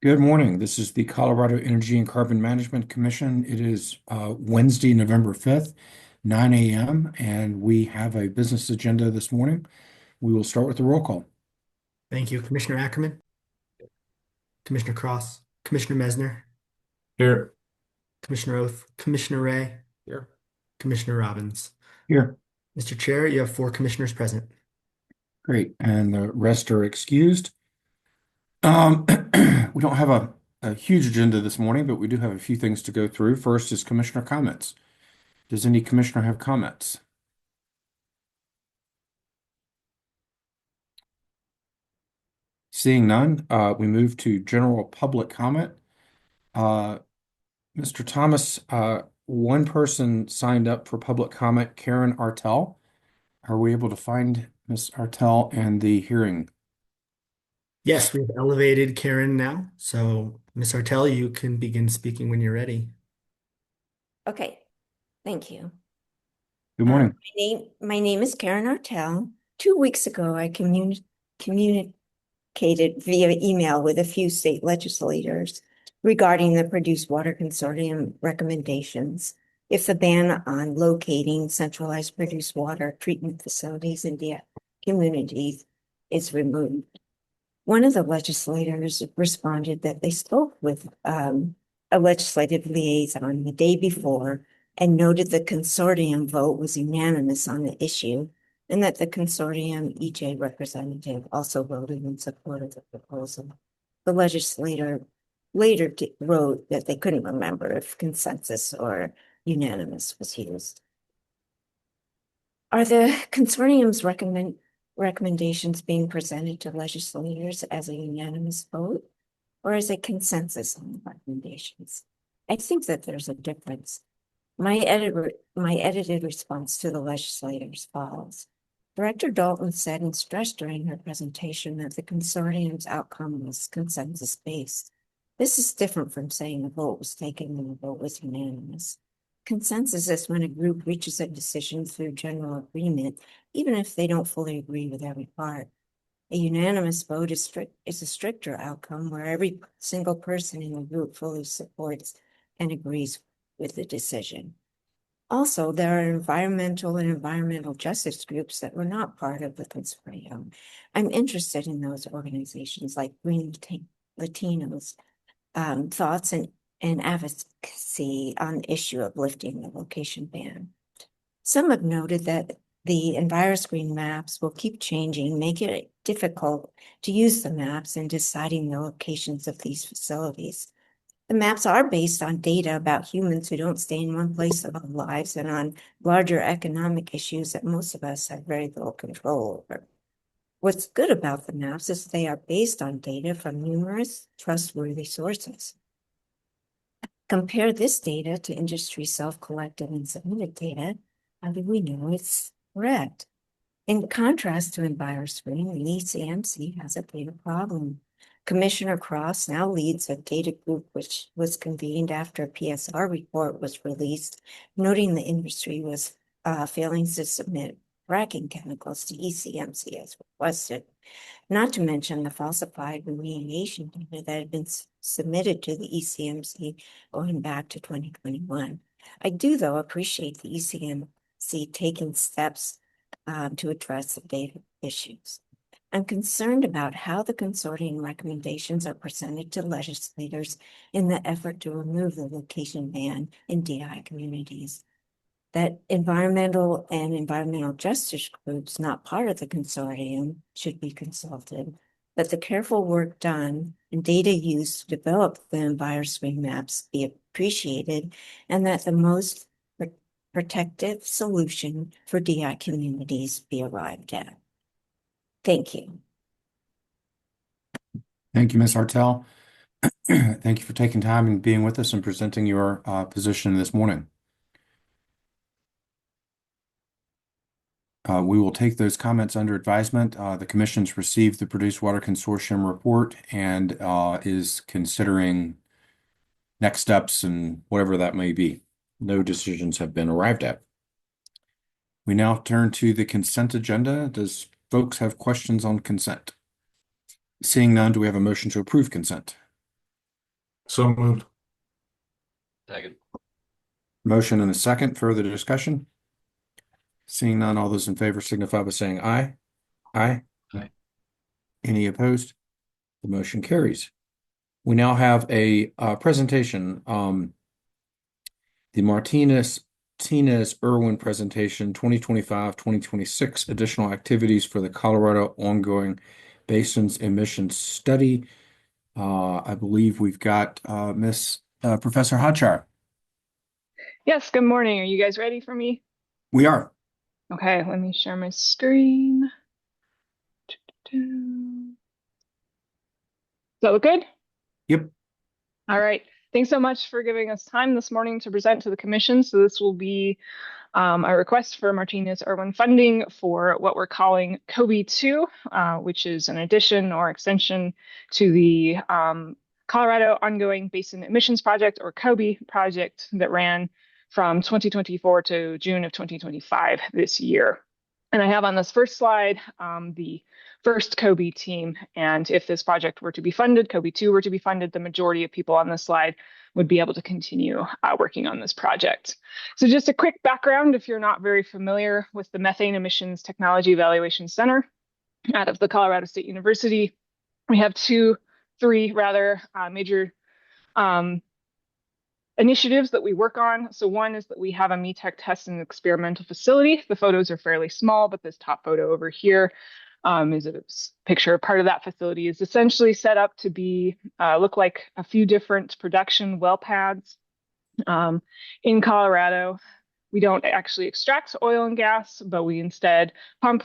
Good morning. This is the Colorado Energy and Carbon Management Commission. It is Wednesday, November 5th, 9 a.m., and we have a business agenda this morning. We will start with the roll call. Thank you, Commissioner Ackerman, Commissioner Cross, Commissioner Mesner, Here. Commissioner Oath, Commissioner Ray, Here. Commissioner Robbins. Here. Mr. Chair, you have four commissioners present. Great. And the rest are excused. We don't have a huge agenda this morning, but we do have a few things to go through. First is commissioner comments. Does any commissioner have comments? Seeing none, we move to general public comment. Uh, Mr. Thomas, one person signed up for public comment, Karen Artel. Are we able to find Ms. Artel and the hearing? Yes, we've elevated Karen now. So, Ms. Artel, you can begin speaking when you're ready. Okay, thank you. Good morning. My name is Karen Artel. 2 weeks ago, I communicated via email with a few state legislators regarding the Produced Water Consortium recommendations. If the ban on locating centralized produced water treatment facilities in the communities is removed. One of the legislators responded that they spoke with a legislative liaison the day before and noted the consortium vote was unanimous on the issue and that the consortium EJ representative also voted in support of the proposal. The legislator later wrote that they couldn't remember if consensus or unanimous was used. Are the consortium's recommendations being presented to legislators as a unanimous vote or as a consensus on the recommendations? I think that there's a difference. My edited response to the legislators follows. Director Dalton said and stressed during her presentation that the consortium's outcome was consensus-based. This is different from saying a vote was taken and the vote was unanimous. Consensus is when a group reaches a decision through general agreement, even if they don't fully agree with every part. A unanimous vote is a stricter outcome where every single person in the group fully supports and agrees with the decision. Also, there are environmental and environmental justice groups that were not part of the consortium. I'm interested in those organizations like Green Latinos, thoughts and advocacy on the issue of lifting the location ban. Some have noted that the EnviroScreen maps will keep changing, making it difficult to use the maps in deciding the locations of these facilities. The maps are based on data about humans who don't stay in one place their whole lives and on larger economic issues that most of us have very little control over. What's good about the maps is they are based on data from numerous trustworthy sources. Compare this data to industry self-collected and submitted data, how do we know it's correct? In contrast to EnviroScreen, the ECMC has a data problem. Commissioner Cross now leads a data group which was convened after a PSR report was released, noting the industry was failing to submit fracking chemicals to ECMC as requested, not to mention the falsified remediation data that had been submitted to the ECMC going back to 2021. I do, though, appreciate the ECMC taking steps to address the data issues. I'm concerned about how the consortium recommendations are presented to legislators in the effort to remove the location ban in DI communities. That environmental and environmental justice groups not part of the consortium should be consulted, that the careful work done and data used to develop the EnviroScreen maps be appreciated, and that the most protective solution for DI communities be arrived at. Thank you. Thank you, Ms. Artel. Thank you for taking time and being with us and presenting your position this morning. We will take those comments under advisement. The Commission's received the Produced Water Consortium report and is considering next steps and whatever that may be. No decisions have been arrived at. We now turn to the consent agenda. Does folks have questions on consent? Seeing none, do we have a motion to approve consent? So moved. Second. Motion and a second. Further discussion? Seeing none, all those in favor signify by saying aye. Aye. Aye. Any opposed? The motion carries. We now have a presentation. The Martinez Irwin presentation, 2025-2026 additional activities for the Colorado ongoing basins emissions study. I believe we've got Professor Hodchar. Yes, good morning. Are you guys ready for me? We are. Okay, let me share my screen. Does that look good? Yep. All right. Thanks so much for giving us time this morning to present to the commission. So this will be a request for Martinez-Irwin funding for what we're calling COBE 2, which is an addition or extension to the Colorado Ongoing Basin Emissions Project, or COBE project, that ran from 2024 to June of 2025 this year. And I have on this first slide the first COBE team. And if this project were to be funded, COBE 2 were to be funded, the majority of people on this slide would be able to continue working on this project. So just a quick background, if you're not very familiar with the Methane Emissions Technology Evaluation Center out of the Colorado State University, we have three rather major initiatives that we work on. So one is that we have a METEC test and experimental facility. The photos are fairly small, but this top photo over here is a picture. Part of that facility is essentially set up to be look like a few different production well pads in Colorado. We don't actually extract oil and gas, but we instead pump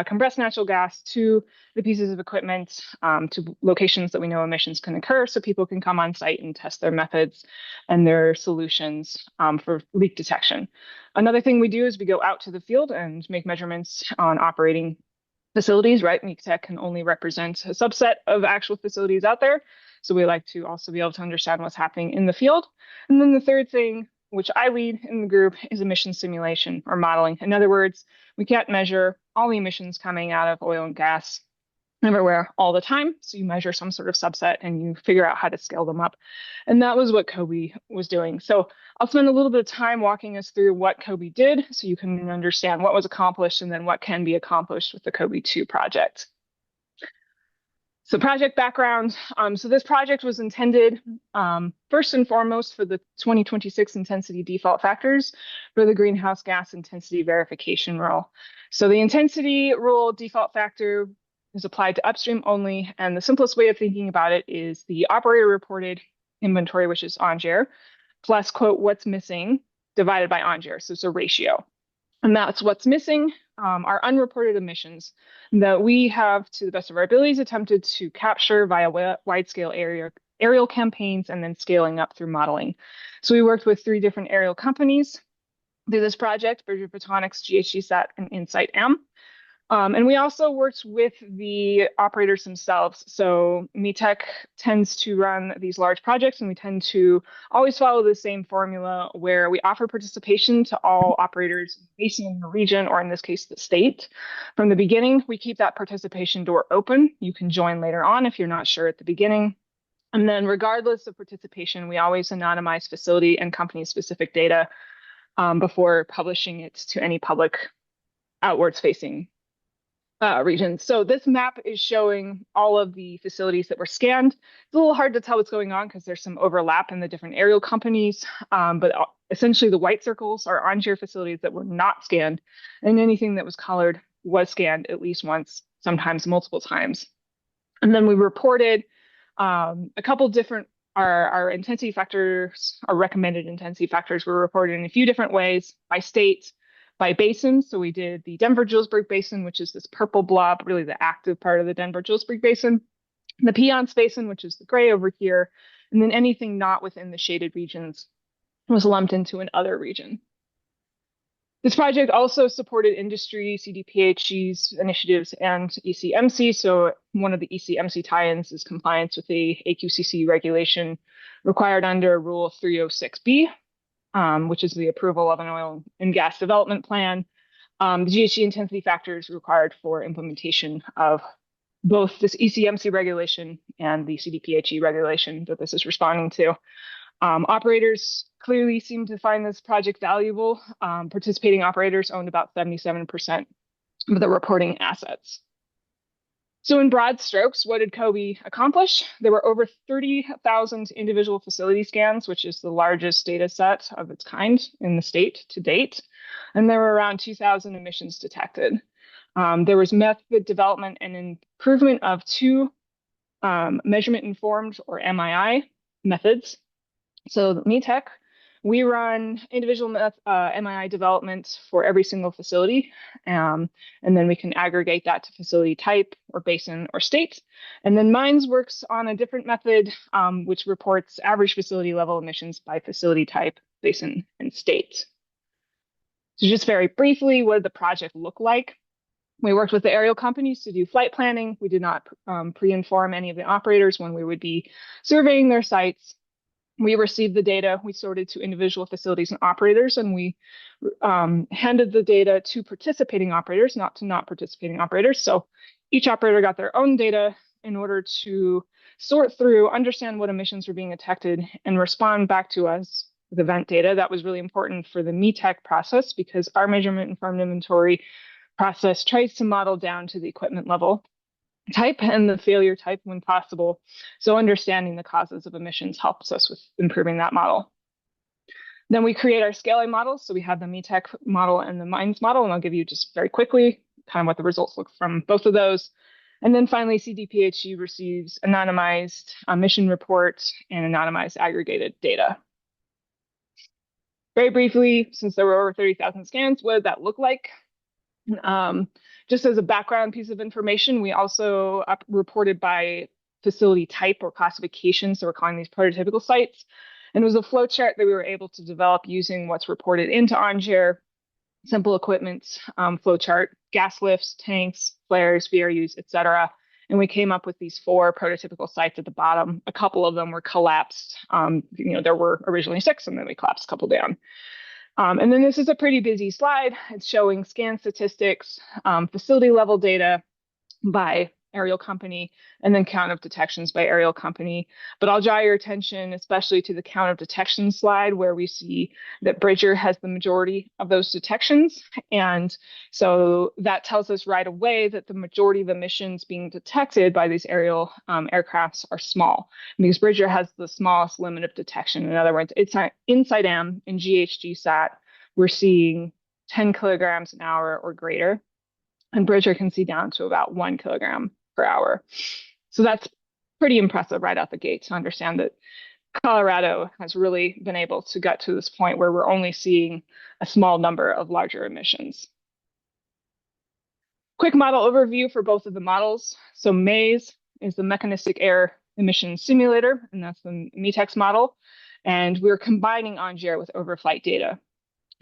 compressed natural gas to the pieces of equipment to locations that we know emissions can occur, so people can come on site and test their methods and their solutions for leak detection. Another thing we do is we go out to the field and make measurements on operating facilities, right? METEC can only represent a subset of actual facilities out there. So we like to also be able to understand what's happening in the field. And then the third thing, which I lead in the group, is emission simulation or modeling. In other words, we can't measure all the emissions coming out of oil and gas everywhere all the time. So you measure some sort of subset and you figure out how to scale them up. And that was what COBE was doing. So I'll spend a little bit of time walking us through what COBE did so you can understand what was accomplished and then what can be accomplished with the COBE 2 project. So project background. So this project was intended first and foremost for the 2026 intensity default factors for the greenhouse gas intensity verification rule. So the intensity rule default factor is applied to upstream only. And the simplest way of thinking about it is the operator reported inventory, which is ONGER, plus quote, what's missing divided by ONGER. So it's a ratio. And that's what's missing are unreported emissions that we have, to the best of our abilities, attempted to capture via wide-scale aerial campaigns and then scaling up through modeling. So we worked with 3 different aerial companies through this project: Bridger Photonics, GHGSat, and InsightM. And we also worked with the operators themselves. So METEC tends to run these large projects, and we tend to always follow the same formula where we offer participation to all operators based in the region, or in this case, the state. From the beginning, we keep that participation door open. You can join later on if you're not sure at the beginning. And then regardless of participation, we always anonymize facility and company-specific data before publishing it to any public outwards facing regions. So this map is showing all of the facilities that were scanned. It's a little hard to tell what's going on because there's some overlap in the different aerial companies, but essentially the white circles are ONGER facilities that were not scanned, and anything that was colored was scanned at least once, sometimes multiple times. And then we reported a couple different, our intensity factors, our recommended intensity factors were reported in a few different ways by state, by basin. So we did the Denver-Julesburg Basin, which is this purple blob, really the active part of the Denver-Julesburg Basin, the Piceance Basin, which is the gray over here, and then anything not within the shaded regions was lumped into an other region. This project also supported industry, CDPHE's initiatives, and ECMC. So one of the ECMC tie-ins is compliance with the AQCC regulation required under Rule 306B, which is the approval of an oil and gas development plan. The GHG intensity factors required for implementation of both this ECMC regulation and the CDPHE regulation that this is responding to. Operators clearly seem to find this project valuable. Participating operators owned about 77% of the reporting assets. So in broad strokes, what did COBE accomplish? There were over 30,000 individual facility scans, which is the largest data set of its kind in the state to date. And there were around 2,000 emissions detected. There was method development and improvement of two measurement-informed, or MII, methods. So the METEC, we run individual MII development for every single facility, and then we can aggregate that to facility type or basin or state. And then MINES works on a different method, which reports average facility level emissions by facility type, basin, and state. So just very briefly, what did the project look like? We worked with the aerial companies to do flight planning. We did not pre-inform any of the operators when we would be surveying their sites. We received the data, we sorted to individual facilities and operators, and we handed the data to participating operators, not to not participating operators. So each operator got their own data in order to sort through, understand what emissions were being detected, and respond back to us with event data. That was really important for the METEC process because our measurement informed inventory process tries to model down to the equipment level type and the failure type when possible. So understanding the causes of emissions helps us with improving that model. Then we create our scaling models. So we have the METEC model and the MINES model, and I'll give you just very quickly kind of what the results look from both of those. And then finally, CDPHE receives anonymized emission reports and anonymized aggregated data. Very briefly, since there were over 30,000 scans, what did that look like? Just as a background piece of information, we also reported by facility type or classification. So we're calling these prototypical sites. And it was a flow chart that we were able to develop using what's reported into OnGER, simple equipment flow chart, gas lifts, tanks, flares, VRUs, etc. And we came up with these 4 prototypical sites at the bottom. A couple of them were collapsed. There were originally 6, and then we collapsed a couple down. And then this is a pretty busy slide. It's showing scan statistics, facility level data by aerial company, and then count of detections by aerial company. But I'll draw your attention especially to the count of detections slide, where we see that Bridger has the majority of those detections. And so that tells us right away that the majority of emissions being detected by these aerial aircrafts are small, because Bridger has the smallest limit of detection. In other words, it's inside M in GHG sat, we're seeing 10 kilograms an hour or greater. And Bridger can see down to about 1 kilogram per hour. So that's pretty impressive right out the gate to understand that Colorado has really been able to get to this point where we're only seeing a small number of larger emissions. Quick model overview for both of the models. So MAZE is the mechanistic air emissions simulator, and that's the METEX model. And we're combining OnGER with overflight data.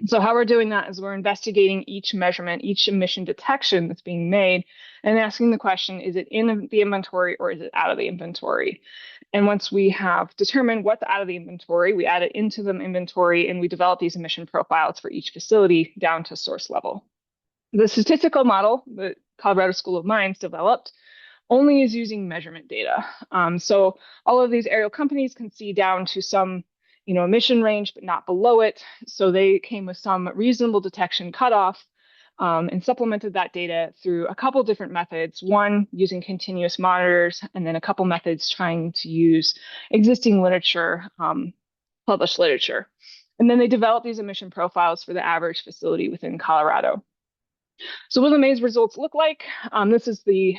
So how we're doing that is we're investigating each measurement, each emission detection that's being made, and asking the question, is it in the inventory or is it out of the inventory? And once we have determined what's out of the inventory, we add it into the inventory, and we develop these emission profiles for each facility down to source level. The statistical model that Colorado School of Mines developed only is using measurement data. So all of these aerial companies can see down to some emission range, but not below it. So they came with some reasonable detection cutoff and supplemented that data through a couple different methods. One, using continuous monitors, and then a couple methods trying to use existing literature, published literature. And then they developed these emission profiles for the average facility within Colorado. So what do the MAZE results look like? This is the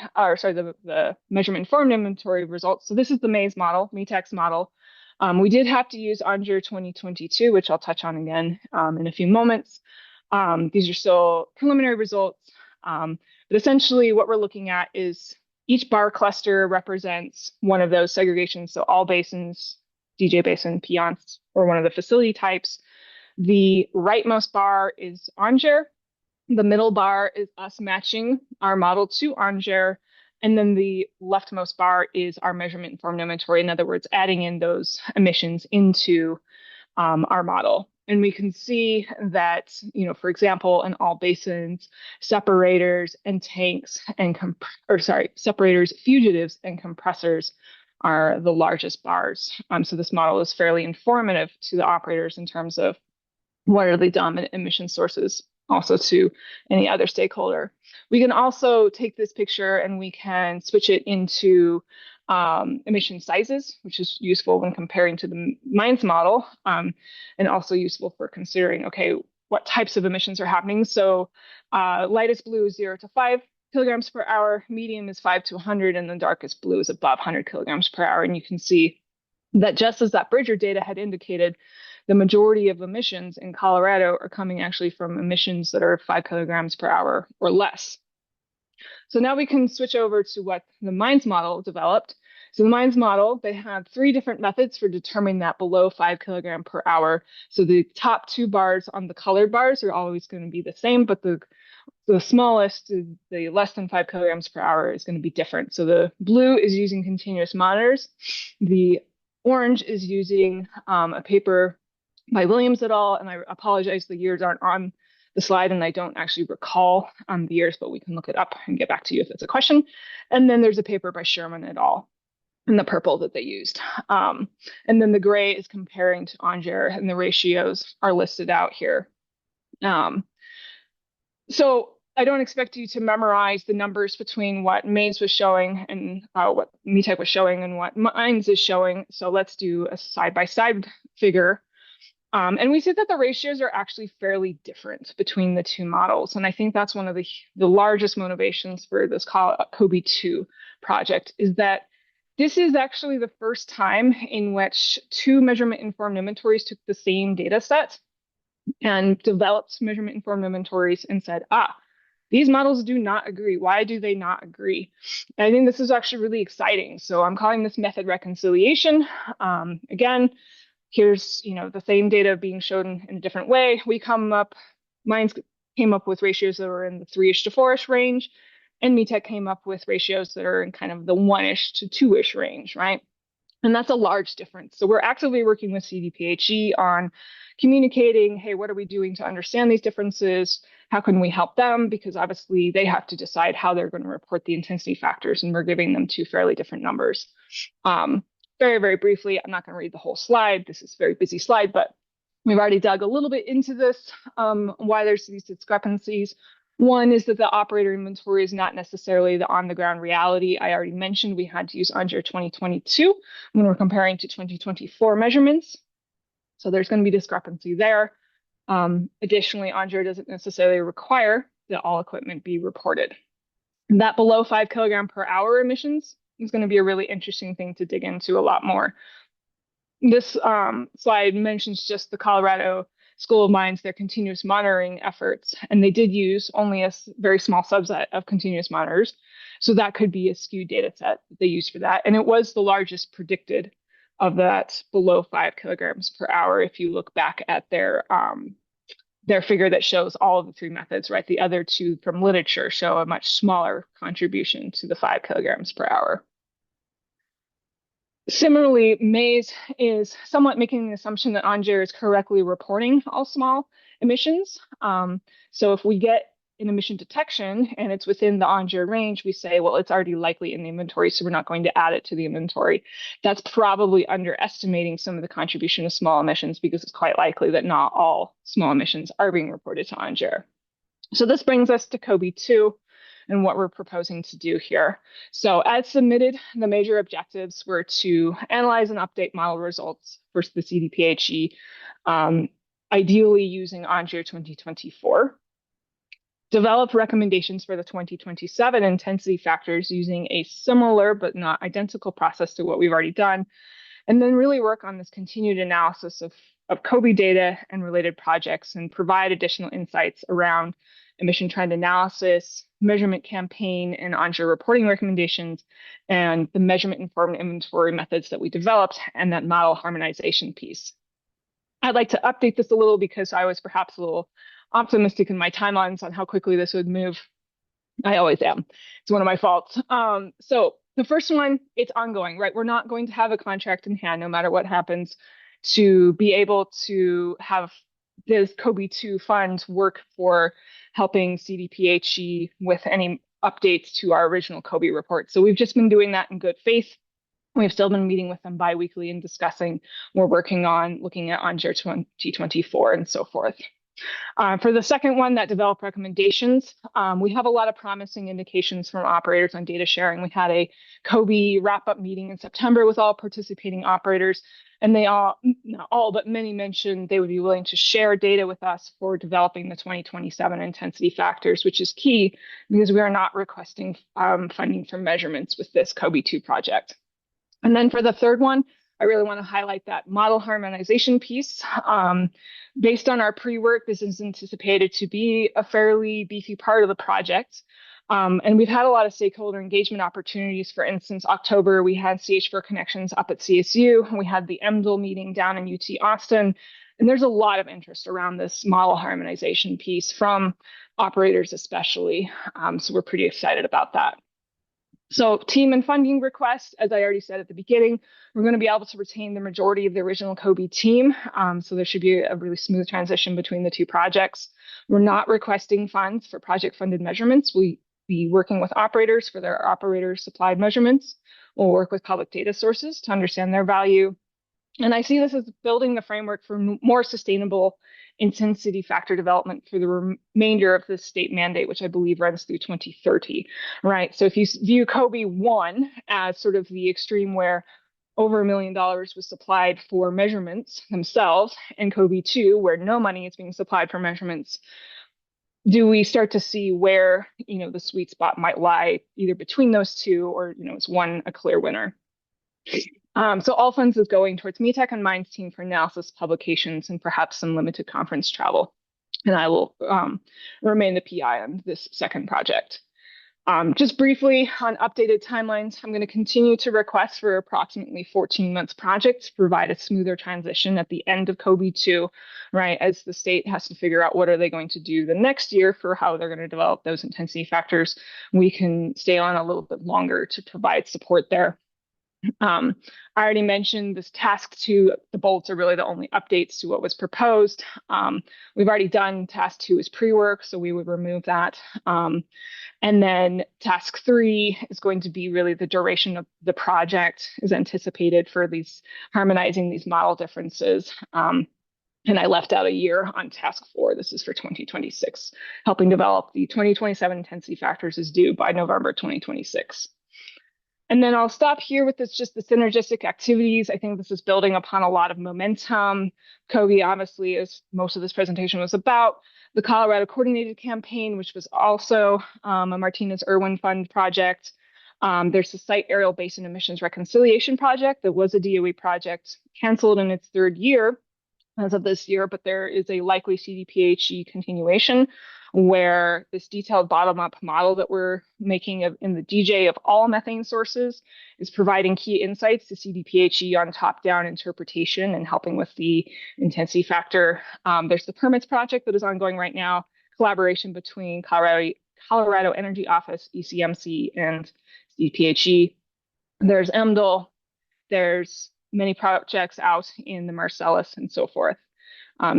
measurement informed inventory results. So this is the MAZE model, METEX model. We did have to use OnGER 2022, which I'll touch on again in a few moments. These are still preliminary results, but essentially what we're looking at is each bar cluster represents one of those segregations. So all basins, DJ Basin, Piance, or one of the facility types. The rightmost bar is OnGER. The middle bar is us matching our model to OnGER. And then the leftmost bar is our measurement informed inventory. In other words, adding in those emissions into our model. And we can see that, for example, in all basins, separators and tanks and separators, fugitives and compressors are the largest bars. So this model is fairly informative to the operators in terms of what are the dominant emission sources, also to any other stakeholder. We can also take this picture and we can switch it into emission sizes, which is useful when comparing to the mines model, and also useful for considering, okay, what types of emissions are happening. So lightest blue is 0 to 5 kilograms per hour, medium is 5 to 100, and the darkest blue is above 100 kilograms per hour. And you can see that just as that Bridger data had indicated, the majority of emissions in Colorado are coming actually from emissions that are 5 kilograms per hour or less. So now we can switch over to what the mines model developed. So the mines model, they have 3 different methods for determining that below 5 kilogram per hour. So the top 2 bars on the colored bars are always going to be the same, but the smallest, the less than 5 kilograms per hour, is going to be different. So the blue is using continuous monitors. The orange is using a paper by Williams et al. And I apologize, the years aren't on the slide and I don't actually recall the years, but we can look it up and get back to you if it's a question. And then there's a paper by Sherman et al. In the purple that they used. And then the gray is comparing to Anger, and the ratios are listed out here. So I don't expect you to memorize the numbers between what Mays was showing and what METEC was showing and what Mines is showing. So let's do a side-by-side figure. And we see that the ratios are actually fairly different between the 2 models. And I think that's one of the largest motivations for this COBE 2 project, is that this is actually the first time in which 2 measurement-informed inventories took the same data set and developed measurement-informed inventories and said, these models do not agree. Why do they not agree? And I think this is actually really exciting. So I'm calling this method reconciliation. Again, here's the same data being shown in a different way. Mines came up with ratios that were in the 3-ish to 4-ish range, and METEC came up with ratios that are in kind of the 1-ish to 2-ish range, right? And that's a large difference. So we're actively working with CDPHE on communicating, hey, what are we doing to understand these differences? How can we help them? Because obviously they have to decide how they're going to report the intensity factors, and we're giving them 2 fairly different numbers. Very, very briefly, I'm not going to read the whole slide. This is a very busy slide, but we've already dug a little bit into this, why there's these discrepancies. One is that the operator inventory is not necessarily the on-the-ground reality. I already mentioned we had to use ANJR 2022 when we're comparing to 2024 measurements. So there's going to be discrepancy there. Additionally, ANJR doesn't necessarily require that all equipment be reported. And that below 5 kilogram per hour emissions is going to be a really interesting thing to dig into a lot more. This slide mentions just the Colorado School of Mines, their continuous monitoring efforts, and they did use only a very small subset of continuous monitors. So that could be a skewed data set that they used for that. And it was the largest predicted of that below 5 kilograms per hour. If you look back at their figure that shows all of the 3 methods, right? The other 2 from literature show a much smaller contribution to the 5 kilograms per hour. Similarly, Mays is somewhat making the assumption that ANJR is correctly reporting all small emissions. So if we get an emission detection and it's within the ANJR range, we say, well, it's already likely in the inventory, so we're not going to add it to the inventory. That's probably underestimating some of the contribution of small emissions, because it's quite likely that not all small emissions are being reported to ANJR. So this brings us to COBE 2 and what we're proposing to do here. So as submitted, the major objectives were to analyze and update model results for the CDPHE, ideally using ANJR 2024. Develop recommendations for the 2027 intensity factors using a similar but not identical process to what we've already done. And then really work on this continued analysis of COBE data and related projects, and provide additional insights around emission trend analysis, measurement campaign, and ANJR reporting recommendations, and the measurement-informed inventory methods that we developed, and that model harmonization piece. I'd like to update this a little because I was perhaps a little optimistic in my timelines on how quickly this would move. I always am. It's one of my faults. So the first one, it's ongoing, right? We're not going to have a contract in hand, no matter what happens, to be able to have this Kobe 2 fund work for helping CDPHE with any updates to our original Kobe report. So we've just been doing that in good faith. We've still been meeting with them biweekly and discussing. We're working on looking at ONJIR 2024 and so forth. For the second one, that develop recommendations, we have a lot of promising indications from operators on data sharing. We had a Kobe wrap-up meeting in September with all participating operators, and they all, not all, but many mentioned they would be willing to share data with us for developing the 2027 intensity factors, which is key because we are not requesting funding for measurements with this Kobe 2 project. And then for the third one, I really want to highlight that model harmonization piece. Based on our pre-work, this is anticipated to be a fairly beefy part of the project. And we've had a lot of stakeholder engagement opportunities. For instance, October, we had CH4 connections up at CSU. We had the EMDL meeting down in UT Austin. And there's a lot of interest around this model harmonization piece from operators especially. So we're pretty excited about that. So team and funding requests, as I already said at the beginning, we're going to be able to retain the majority of the original Kobe team. So there should be a really smooth transition between the two projects. We're not requesting funds for project funded measurements. We be working with operators for their operator supplied measurements. We'll work with public data sources to understand their value. And I see this as building the framework for more sustainable intensity factor development for the remainder of the state mandate, which I believe runs through 2030, right? So if you view Kobe 1 as sort of the extreme where over $1 million was supplied for measurements themselves, and Kobe 2, where no money is being supplied for measurements, do we start to see where, the sweet spot might lie either between those two or, is one a clear winner? So all funds is going towards METEC and Minds team for analysis, publications, and perhaps some limited conference travel. And I will remain the PI on this second project. Just briefly on updated timelines, I'm going to continue to request for approximately 14 months project to provide a smoother transition at the end of Kobe 2, right? As the state has to figure out what are they going to do the next year for how they're going to develop those intensity factors. We can stay on a little bit longer to provide support there. I already mentioned this task 2, the bolts are really the only updates to what was proposed. We've already done task 2 is pre-work, so we would remove that. And then task 3 is going to be really the duration of the project is anticipated for these harmonizing these model differences. And I left out a year on task 4. This is for 2026. Helping develop the 2027 intensity factors is due by November 2026. And then I'll stop here with just the synergistic activities. I think this is building upon a lot of momentum. Kobe, obviously, as most of this presentation was about, the Colorado Coordinated Campaign, which was also a Martinez-Irwin Fund project. There's the Site Aerial Basin Emissions Reconciliation Project that was a DOE project, canceled in its third year as of this year, but there is a likely CDPHE continuation where this detailed bottom-up model that we're making in the DJ of all methane sources is providing key insights to CDPHE on top-down interpretation and helping with the intensity factor. There's the permits project that is ongoing right now, collaboration between Colorado Energy Office, ECMC, and CDPHE. There's EMDL. There's many projects out in the Marcellus and so forth.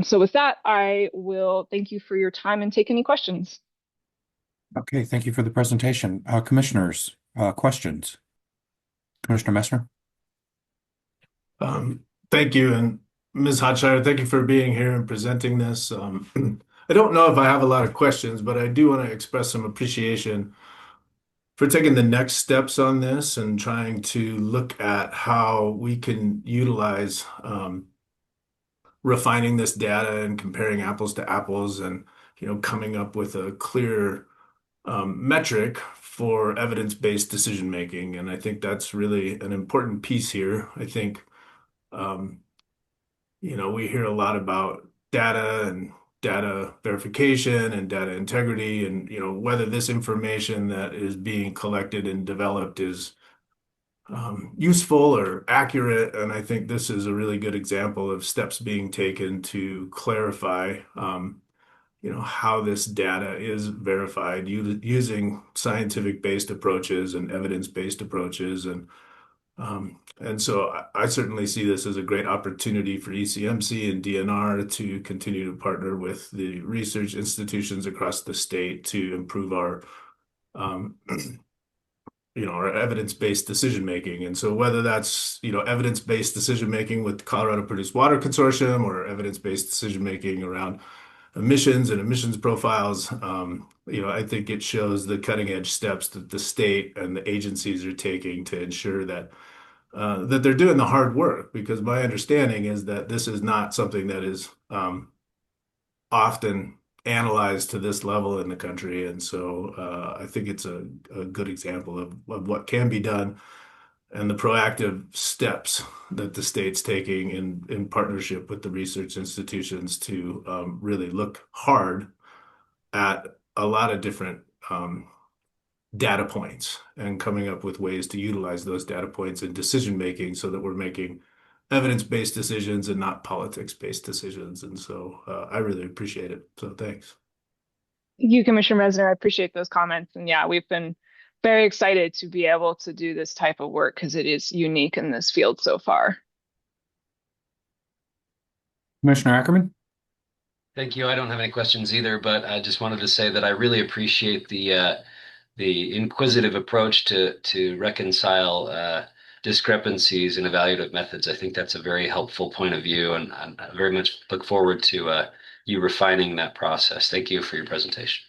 So with that, I will thank you for your time and take any questions. Okay, thank you for the presentation. Commissioners, questions? Commissioner Messner? Thank you. And Ms. Hotshire, thank you for being here and presenting this. I don't know if I have a lot of questions, but I do want to express some appreciation for taking the next steps on this and trying to look at how we can utilize refining this data and comparing apples to apples and coming up with a clear metric for evidence-based decision making. And I think that's really an important piece here. I think we hear a lot about data and data verification and data integrity and whether this information that is being collected and developed is useful or accurate. And I think this is a really good example of steps being taken to clarify how this data is verified using scientific-based approaches and evidence-based approaches. And And so I certainly see this as a great opportunity for ECMC and DNR to continue to partner with the research institutions across the state to improve our um, our evidence-based decision making. And so whether that's, evidence-based decision making with the Colorado Produced Water Consortium or evidence-based decision making around emissions and emissions profiles, I think it shows the cutting edge steps that the state and the agencies are taking to ensure that they're doing the hard work. Because my understanding is that this is not something that is often analyzed to this level in the country. And so I think it's a good example of what can be done and the proactive steps that the state's taking in partnership with the research institutions to really look hard at a lot of different data points and coming up with ways to utilize those data points in decision making so that we're making evidence-based decisions and not politics-based decisions. And so I really appreciate it. So thanks. Thank you, Commissioner Mesner. I appreciate those comments. And yeah, we've been very excited to be able to do this type of work because it is unique in this field so far. Commissioner Ackerman? Thank you. I don't have any questions either, but I just wanted to say that I really appreciate the inquisitive approach to reconcile discrepancies in evaluative methods. I think that's a very helpful point of view, and I very much look forward to you refining that process. Thank you for your presentation.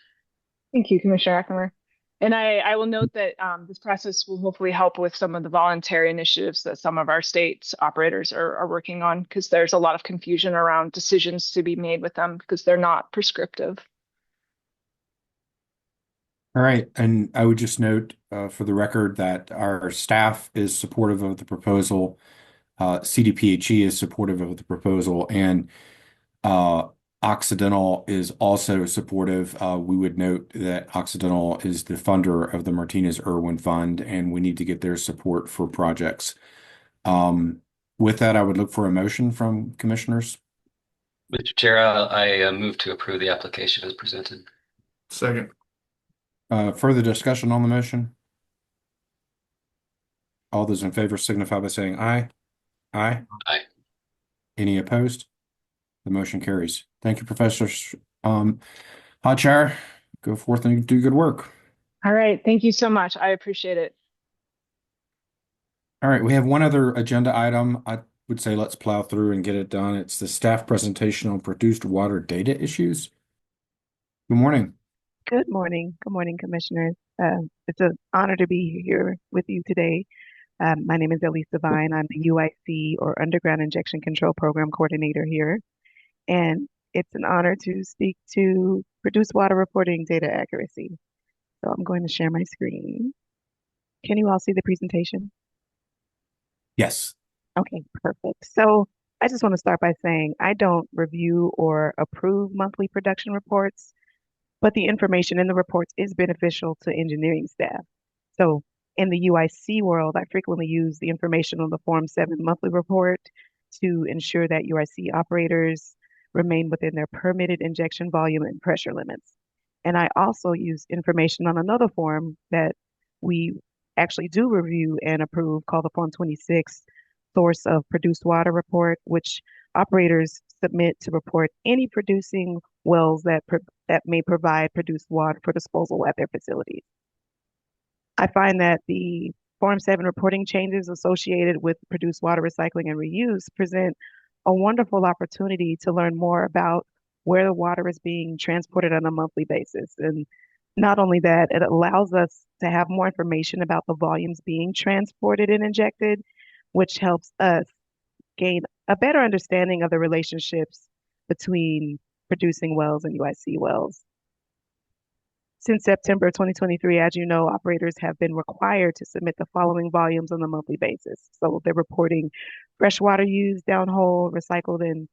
Thank you, Commissioner Ackerman. And I will note that this process will hopefully help with some of the voluntary initiatives that some of our state operators are working on, because there's a lot of confusion around decisions to be made with them because they're not prescriptive. All right. And I would just note for the record that our staff is supportive of the proposal. CDPHE is supportive of the proposal, and Occidental is also supportive. We would note that Occidental is the funder of the Martinez-Irwin Fund, and we need to get their support for projects. With that, I would look for a motion from commissioners. Mr. Chair, I move to approve the application as presented. Second. Further discussion on the motion? All those in favor signify by saying aye. Aye. Aye. Any opposed? The motion carries. Thank you, Professor Hodshire. Go forth and do good work. All right. Thank you so much. I appreciate it. All right. We have one other agenda item. I would say let's plow through and get it done. It's the staff presentation on produced water data issues. Good morning. Good morning. Good morning, Commissioners. It's an honor to be here with you today. My name is Elise Devine. I'm the UIC, or Underground Injection Control Program Coordinator here. And it's an honor to speak to produced water reporting data accuracy. So I'm going to share my screen. Can you all see the presentation? Yes. Okay, perfect. So I just want to start by saying I don't review or approve monthly production reports, but the information in the reports is beneficial to engineering staff. So in the UIC world, I frequently use the information on the Form 7 monthly report to ensure that UIC operators remain within their permitted injection volume and pressure limits. And I also use information on another form that we actually do review and approve called the Form 26 Source of Produced Water Report, which operators submit to report any producing wells that may provide produced water for disposal at their facilities. I find that the Form 7 reporting changes associated with produced water recycling and reuse present a wonderful opportunity to learn more about where the water is being transported on a monthly basis. And not only that, it allows us to have more information about the volumes being transported and injected, which helps us gain a better understanding of the relationships between producing wells and UIC wells. Since September 2023, as you know, operators have been required to submit the following volumes on a monthly basis. So they're reporting fresh water used downhole, recycled and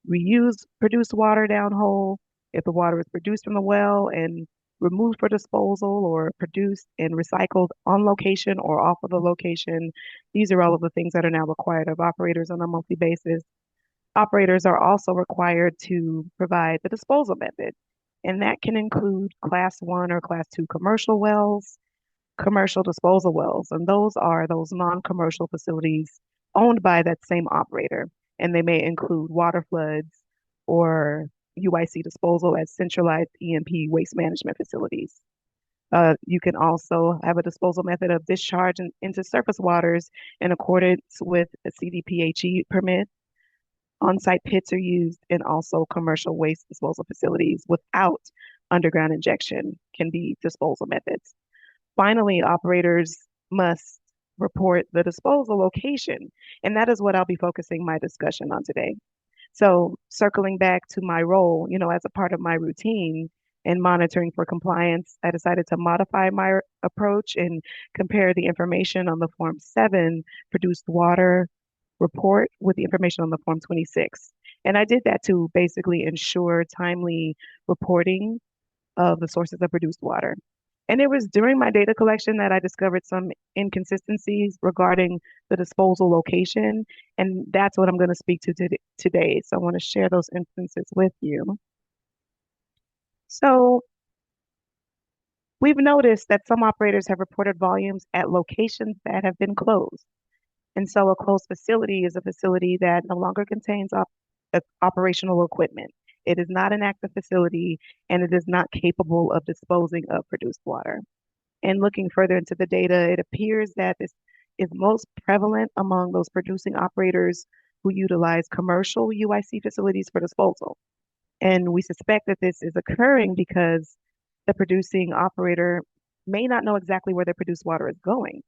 reused produced water downhole, if the water is produced from the well and removed for disposal, or produced and recycled on location or off of the location. These are all of the things that are now required of operators on a monthly basis. Operators are also required to provide the disposal method, and that can include Class 1 or Class 2 commercial wells, commercial disposal wells, and those are those non-commercial facilities owned by that same operator, and they may include water floods or UIC disposal as centralized EMP waste management facilities. You can also have a disposal method of discharge into surface waters in accordance with a CDPHE permit. On-site pits are used, and also commercial waste disposal facilities without underground injection can be disposal methods. Finally, operators must report the disposal location, and that is what I'll be focusing my discussion on today. So circling back to my role, as a part of my routine and monitoring for compliance, I decided to modify my approach and compare the information on the Form 7 produced water report with the information on the Form 26. And I did that to basically ensure timely reporting of the sources of produced water. And it was during my data collection that I discovered some inconsistencies regarding the disposal location. And that's what I'm going to speak to today. So I want to share those instances with you. So we've noticed that some operators have reported volumes at locations that have been closed. And so a closed facility is a facility that no longer contains operational equipment. It is not an active facility, and it is not capable of disposing of produced water. And looking further into the data, it appears that this is most prevalent among those producing operators who utilize commercial UIC facilities for disposal. And we suspect that this is occurring because the producing operator may not know exactly where the produced water is going.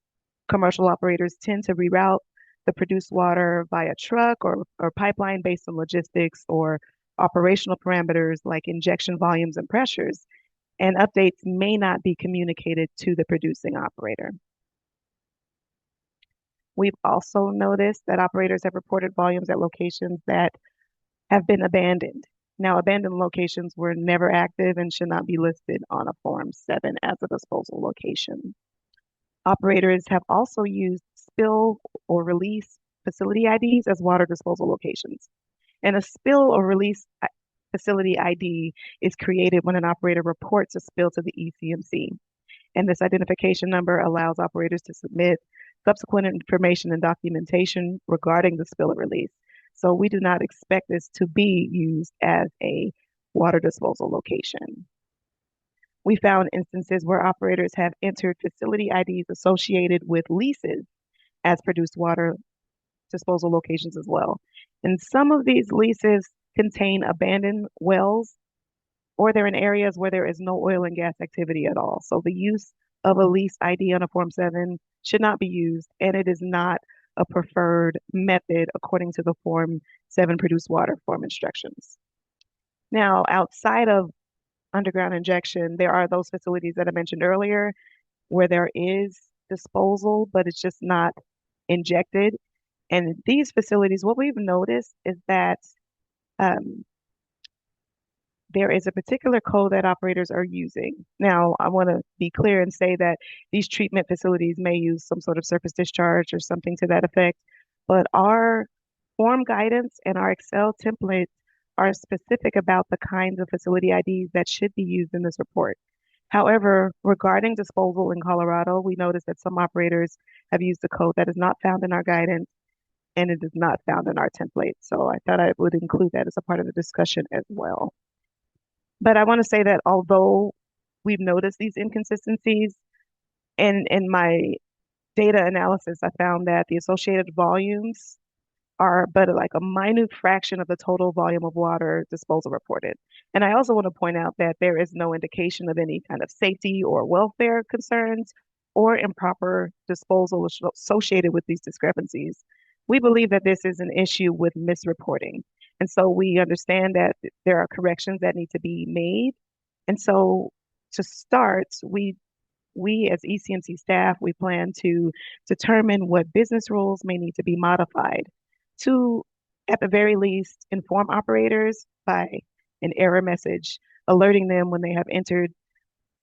Commercial operators tend to reroute the produced water via truck or pipeline based on logistics or operational parameters like injection volumes and pressures, and updates may not be communicated to the producing operator. We've also noticed that operators have reported volumes at locations that have been abandoned. Now, abandoned locations were never active and should not be listed on a Form 7 as a disposal location. Operators have also used spill or release facility IDs as water disposal locations. And a spill or release facility ID is created when an operator reports a spill to the ECMC. And this identification number allows operators to submit subsequent information and documentation regarding the spill or release. So we do not expect this to be used as a water disposal location. We found instances where operators have entered facility IDs associated with leases as produced water disposal locations as well. And some of these leases contain abandoned wells, or they're in areas where there is no oil and gas activity at all. So the use of a lease ID on a Form 7 should not be used, and it is not a preferred method according to the Form 7 produced water form instructions. Now, outside of underground injection, there are those facilities that I mentioned earlier where there is disposal, but it's just not injected. And these facilities, what we've noticed is that there is a particular code that operators are using. Now, I want to be clear and say that these treatment facilities may use some sort of surface discharge or something to that effect, but our form guidance and our Excel templates are specific about the kinds of facility IDs that should be used in this report. However, regarding disposal in Colorado, we noticed that some operators have used a code that is not found in our guidance and it is not found in our template. So I thought I would include that as a part of the discussion as well. But I want to say that although we've noticed these inconsistencies, in my data analysis, I found that the associated volumes are but like a minute fraction of the total volume of water disposal reported. And I also want to point out that there is no indication of any kind of safety or welfare concerns or improper disposal associated with these discrepancies. We believe that this is an issue with misreporting. And so we understand that there are corrections that need to be made. And so to start, we as ECMC staff, we plan to determine what business rules may need to be modified to, at the very least, inform operators by an error message, alerting them when they have entered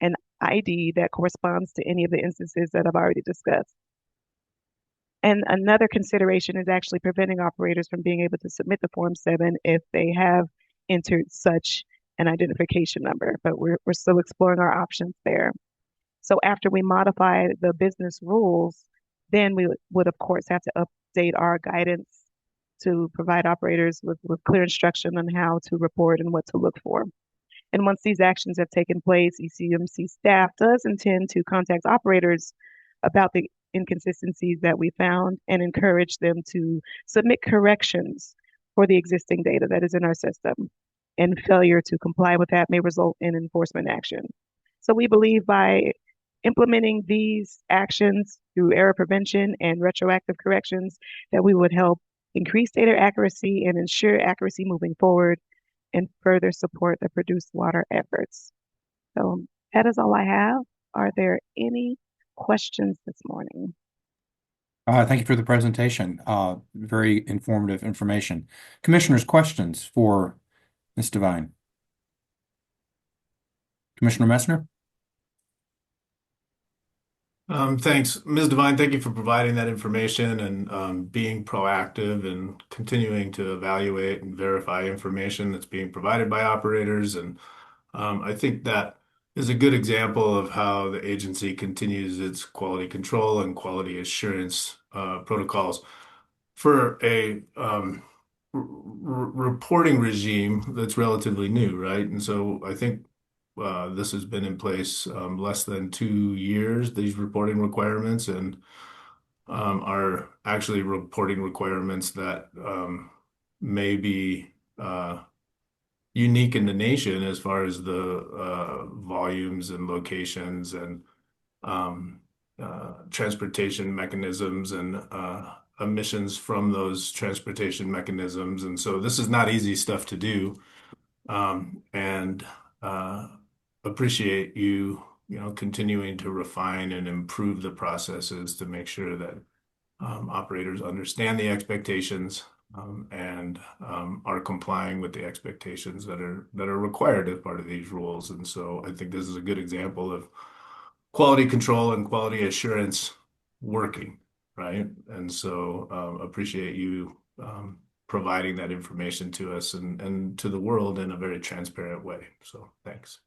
an ID that corresponds to any of the instances that I've already discussed. And another consideration is actually preventing operators from being able to submit the Form 7 if they have entered such an identification number, but we're still exploring our options there. So after we modify the business rules, then we would of course have to update our guidance to provide operators with clear instruction on how to report and what to look for. And once these actions have taken place, ECMC staff does intend to contact operators about the inconsistencies that we found and encourage them to submit corrections for the existing data that is in our system. And failure to comply with that may result in enforcement action. So we believe by implementing these actions through error prevention and retroactive corrections that we would help increase data accuracy and ensure accuracy moving forward and further support the produced water efforts. So that is all I have. Are there any questions this morning? Thank you for the presentation. Very informative information. Commissioners, questions for Ms. Devine? Commissioner Messner? Thanks, Ms. Devine. Thank you for providing that information and being proactive and continuing to evaluate and verify information that's being provided by operators. And I think that is a good example of how the agency continues its quality control and quality assurance protocols for a reporting regime that's relatively new, right? And so I think this has been in place less than 2 years, these reporting requirements, and are actually reporting requirements that may be unique in the nation as far as the volumes and locations and transportation mechanisms and emissions from those transportation mechanisms. And so this is not easy stuff to do. And appreciate you continuing to refine and improve the processes to make sure that operators understand the expectations and are complying with the expectations that are required as part of these rules. And so I think this is a good example of quality control and quality assurance working, right? And so appreciate you providing that information to us and to the world in a very transparent way. So thanks.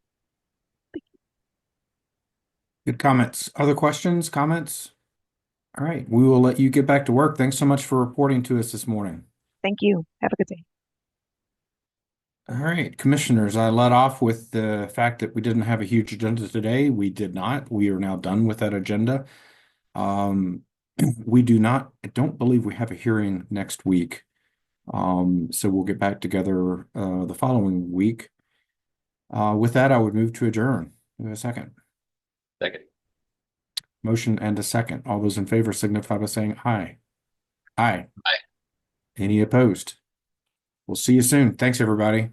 Good comments. Other questions, comments? All right, we will let you get back to work. Thanks so much for reporting to us this morning. Thank you. Have a good day. All right, commissioners, I led off with the fact that we didn't have a huge agenda today. We did not. We are now done with that agenda. We do not, I don't believe we have a hearing next week. So we'll get back together the following week. With that, I would move to adjourn. We have a second. Second. Motion and a second. All those in favor signify by saying aye. Aye. Aye. Any opposed? We'll see you soon. Thanks, everybody.